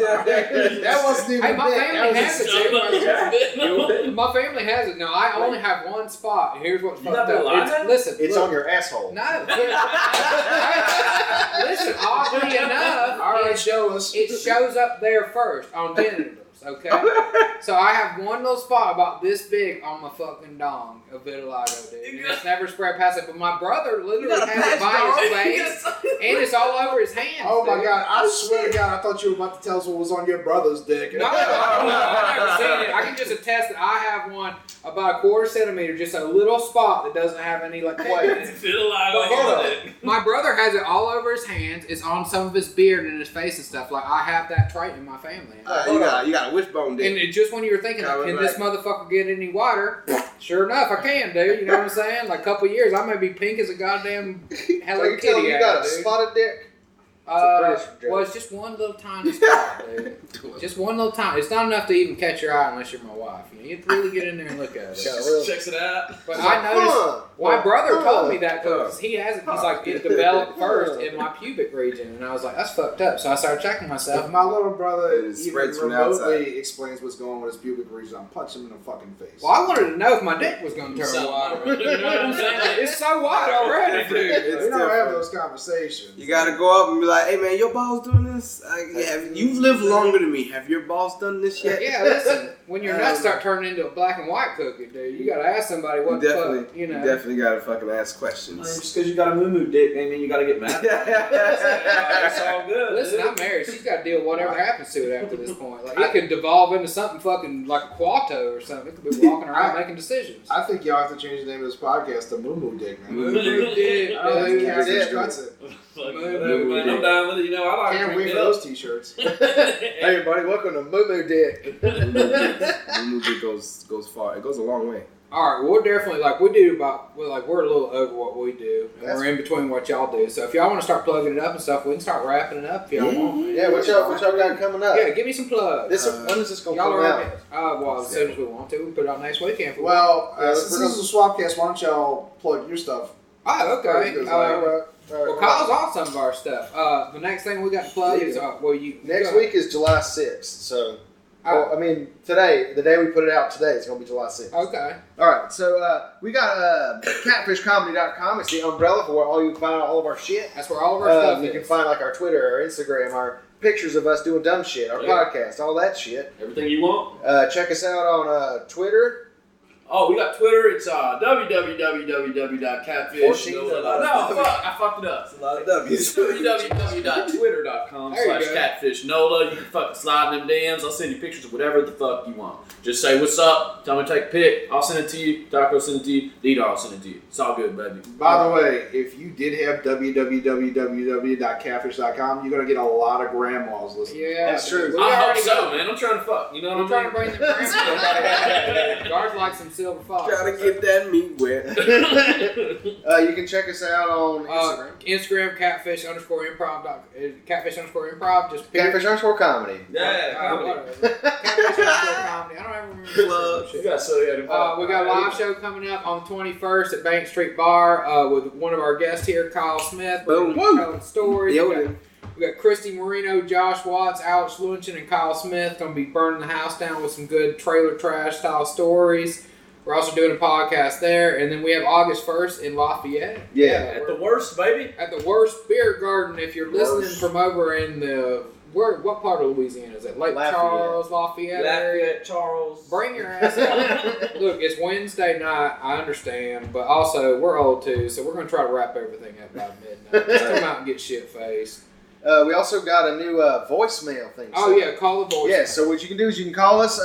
That wasn't even Hey, my that. family That has was it, dude. My family has it. No, I only have one spot. Here's what's You fucked got up. Villanova? Listen, It's look. on your asshole. No. Listen, oddly enough, All right, show us. it shows up there first on genitals, okay? So I have one little spot about this big on my fucking dong of vitiligo, dude. And it's never spread past it. But my brother literally got a has it by patch, his face, and it's all over his hands. Oh my dude. god, I swear to God, I thought you were about to tell us what was on your brother's dick. No, I've never seen it. I can just attest that I have one about a quarter centimeter, just a little spot that doesn't have any like clay in it. But hold on. My brother has it all over his hands. It's on some of his beard and his face and stuff. Like I have that trait in my family. You got a wishbone dick. And it, just when you were thinking, like, can this motherfucker get any whiter? Sure enough, I can, dude. You know what I'm saying? Like a couple years, I may be pink as a goddamn Hello So you're telling Kitty. me you got a dude. spotted dick? Well, it's just one little tiny spot, dude. Just one little tiny. It's not enough to even catch your eye unless you're my wife. You have to really get in there and look at it. Checks it out. But I noticed. My brother told me that because he has it. He's like, it developed first in my pubic region, and I was like, that's fucked up. So I started checking myself. If my little brother It even spreads from the outside. remotely explains what's going on with his pubic region, I'm punching him in the fucking face. Well, I wanted to know if my dick was going to turn white. You know what I'm saying? Like, it's so white already, dude. We It's don't have different. those conversations. You gotta go up and be like, hey man, your balls doing this? You've lived longer than me. Have your balls done this yet? Yeah, listen. When your nuts start turning into a black and white cookie, dude, you gotta ask somebody what the fuck, you know. You definitely gotta fucking ask questions. Just because you got a moo-moo dick, I mean, you got to get mad. It's all good. Listen, I'm married. She's got to deal with whatever happens to it after this point. Like, it could devolve into something fucking like a Quato or something. It could be walking around making decisions. I think y'all have to change the name of this podcast to Moo Moo Dick, man. Moo Moo Dick, I don't think dude. Catfish cuts it. Whatever, man. I'm down with it. You know, I like Can't wait it. for those t-shirts. Hey everybody, welcome to Moo Moo Dick. Moo dick goes far. It goes a long way. All right, well, we're definitely like we're a little over what we do, and we're in between what y'all do. So if y'all want to start plugging it up and stuff, we can start wrapping it up if y'all want. Yeah, what y'all got coming up? Yeah, give me some plugs. When is this going to Y'all come are out? well, as soon as we want to, we can put it out next weekend. If we Well, want. since this is a Swapcast, why don't y'all plug your stuff? Oh, okay. Well, Well, Kyle's on some of our stuff. The next thing we got to plug is Next week is July 6th, so Well, I mean, today, the day we put it out today, it's going to be July 6th. Okay. All right, so we got catfishcomedy.com. It's the umbrella for where all you can find all of our shit. That's where all of our stuff You is. can find like our Twitter, our Instagram, our pictures of us doing dumb shit, our podcast, all that shit. Everything you want. Check us out on Twitter. Oh, we got Twitter. It's www.catfish. No, fuck, I fucked it up. It's a lot of W's. www.twitter.com/catfishnola. You can fucking slide in them DMs. I'll send you pictures of whatever the fuck you want. Just say what's up. Tell me to take a pic. I'll send it to you. Doc will send it to you. D-Dar will send it to you. It's all good, baby. By the way, if you did have www.catfish.com, you're gonna get a lot of grandmas listening. Yeah, That's true. We I hope already so, got- man. I'm trying to fuck. You know I'm what trying I to mean? bring the grandmas. Guards like some silver fox. Trying to get that meat wet. You can check us out on Instagram. Instagram catfish_improv. Catfish_improv. Just Catfish_comedy. Catfish_comedy. I don't ever remember. Plug. You got so We got a live show coming up on the 21st at Bank Street Bar with one of our guests here, Kyle Smith. Boom. Telling stories. Yo, We got Christy Marino, Josh Watts, Alex Luncheon, and Kyle Smith going to be burning the house down with some good trailer trash style stories. We're also doing a podcast there. And then we have August 1st in Lafayette. Yeah. At the worst, baby. At the Worst Beer Garden. If you're listening from over in the... what part of Louisiana is it? Lake Lafayette. Charles, Lafayette area? Lafayette, Charles. Bring your ass out. Look, it's Wednesday night. I understand. But also, we're old too. So we're going to try to wrap everything up by midnight. Just come out and get shit-faced. We also got a new voicemail thing. Oh, yeah. Call the voicemail. Yeah, so what you can do is you can call us,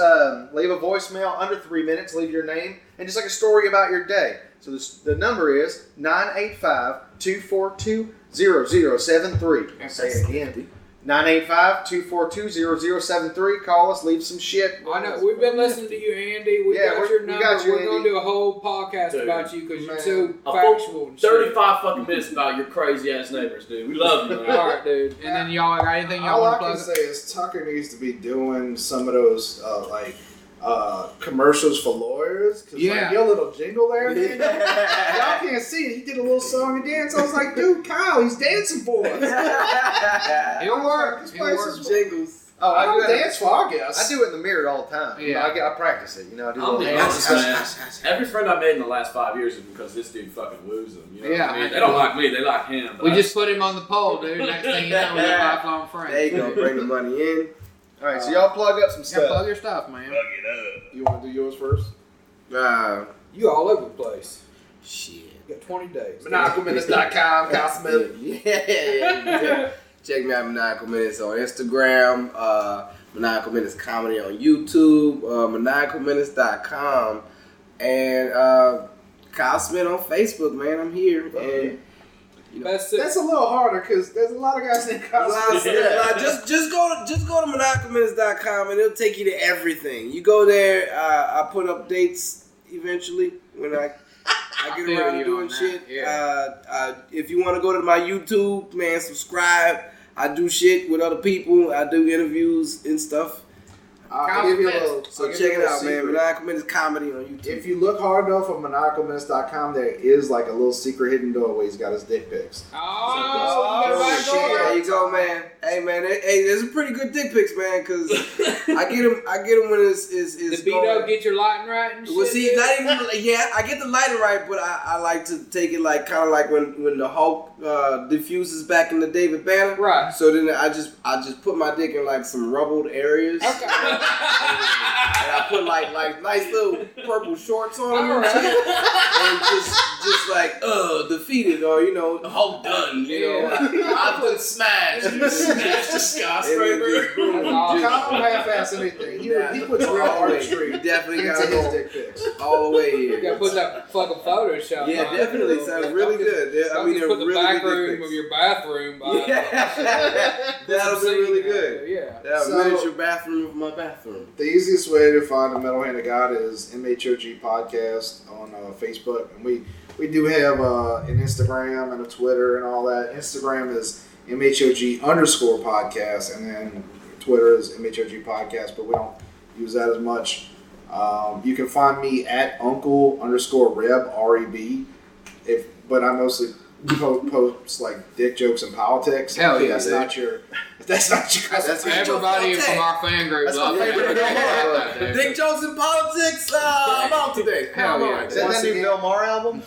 leave a voicemail under 3 minutes, leave your name, and just like a story about your day. So the number is 985-242-0073. I'll say it again. 985-242-0073. Call us, leave some shit. I know. We've been listening to you, Andy. We got your number. got you, We're going Andy. to do a whole podcast Dude, about you because you're man. so A factual and shit. 35 fucking minutes about your crazy ass neighbors, dude. We love you, man. All right, dude. And then y'all got anything y'all All I want to can plug? say is Tucker needs to be doing some of those commercials for lawyers. Cause Yeah. like your little jingle there, man. Y'all can't see it. He did a little song and dance. I was like, dude, Kyle, he's dancing for us. It'll work. This It'll place work. is Jingles. Oh, I I don't do dance for our guests. I do it in the mirror all the time. You know, Yeah. I practice it. You know, I do I'll little be dances. honest, man. Every friend I made in the last 5 years is because this dude fucking woos them. You know Yeah. what I mean? They don't like me, they like him. But We just put him on the pole, dude. Next thing you know, we're lifelong friends. There you go. Bring the money in. All right, so y'all plug up some Yeah, stuff. plug your stuff, man. You want to do yours first? You all over the place. Shit. You got 20 days. Monacominutes.com, Kyle Smith. Yeah. Check me out, Maniacal Minutes on Instagram, Maniacal Minutes Comedy on YouTube, ManiacalMinutes.com, and Kyle Smith on Facebook, man. I'm here. And That's it. That's a little harder because there's a lot of guys named Kyle Smith. just go to ManiacalMinutes.com and it'll take you to everything. You go there, I put up dates eventually when I get feel around you to doing on that, shit. yeah. If you want to go to my YouTube, man, subscribe. I do shit with other people. I do interviews and stuff. I'll give you a little. So I'll give check you a it little out, man. secret. Maniacal Minutes Comedy on YouTube. If you look hard enough on ManiacalMinutes.com, there is like a little secret hidden door where he's got his dick pics. Oh, you got a back door? There you go, man. Hey, man. Hey, there's some pretty good dick pics, man. Because I get them when it's The beat-up get your lighting right and shit? Well, see, dude? not even yeah. I get the lighting right, but I like to take it like kind of like when the Hulk diffuses back in the David Banner. Right. So then I just put my dick in like some rubbled areas. Okay. And I put like nice little purple shorts on them All and right. shit. And just like defeated or Hulk done. I've been smashed. Smash the skyscraper. That's awesome. Kyle don't half-ass anything. He puts real artistry You definitely into gotta his go dick pics. all the way You gotta here. put that fucking Photoshop Yeah, on it. definitely sounds really good. I mean, Just they're put the really back good dick room pics. of your bathroom. That'll be really good. Yeah. That'll So- miniature bathroom of my bathroom. The easiest way to find the Metal Hand of God is MHOG Podcast on Facebook. And we do have an Instagram and a Twitter and all that. Instagram is MHOG_podcast, and then Twitter is MHOG Podcast, but we don't use that as much. You can find me at Uncle_Reb, REB, but I mostly post like dick jokes and politics. Hell yeah, that's dude. not your. That's not your. That's Everybody from our fan group That's loves my favorite that. Bill Maher. Dick jokes in politics. I'm out today. Hell Come yeah. on. Is that that new Bill Maher album?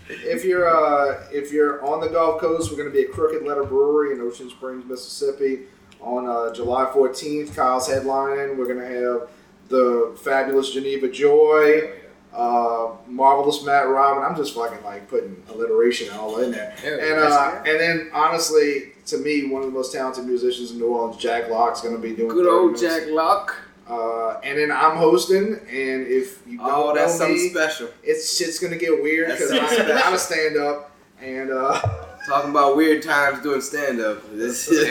If you're on the Gulf Coast, we're going to be at Crooked Letter Brewery in Ocean Springs, Mississippi on July 14th. Kyle's headlining. We're going to have the fabulous Geneva Joy, marvelous Matt Robin. I'm just fucking like putting alliteration all in there. And then honestly, to me, one of the most talented musicians in New Orleans, Jack Locke's going to be doing Good old 30 minutes. Jack Locke. And then I'm hosting, and if you don't that's know something me, special. shit's gonna get weird That's because something special. I'm a stand-up, and Talking about weird times doing stand-up. This is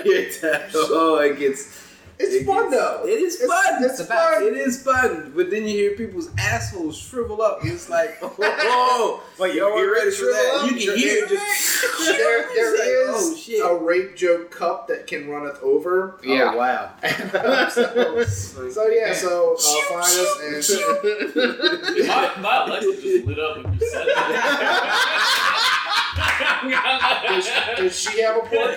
weird times. Oh, it's fun though. It is fun. It's fun. It is fun. But then you hear people's assholes shrivel up. It's like, oh, Wait, y'all you hear ready it for that? shrivel up? You can hear it just. There is Oh, shit. a rape joke cup that can runneth over. Yeah. Oh, wow. So yeah, find us and My Alexa just lit up when you said that. does she have a pork?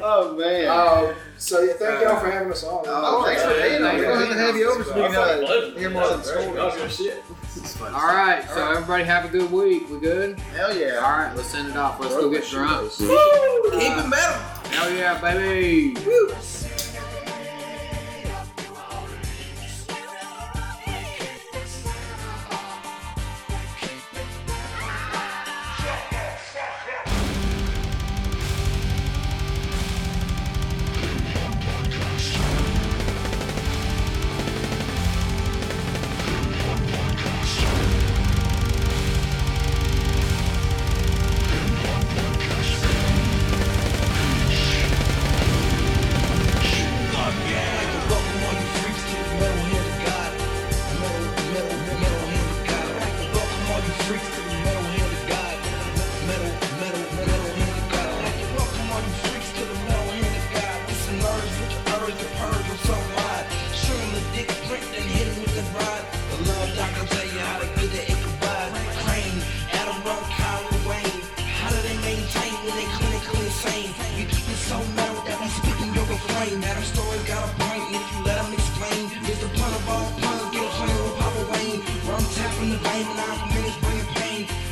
Oh, man. So yeah, thank y'all for having us on. Oh, thanks for being here. We're going to have you over so we can hear more of the Stories. stories. Shit. All right, so everybody have a good week. We good? Hell yeah. All right, let's send it off. Let's go get drunk. Keep it metal. Hell yeah, baby. Woo.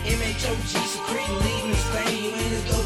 MHOG secreting, leaving the stain. You ain't as though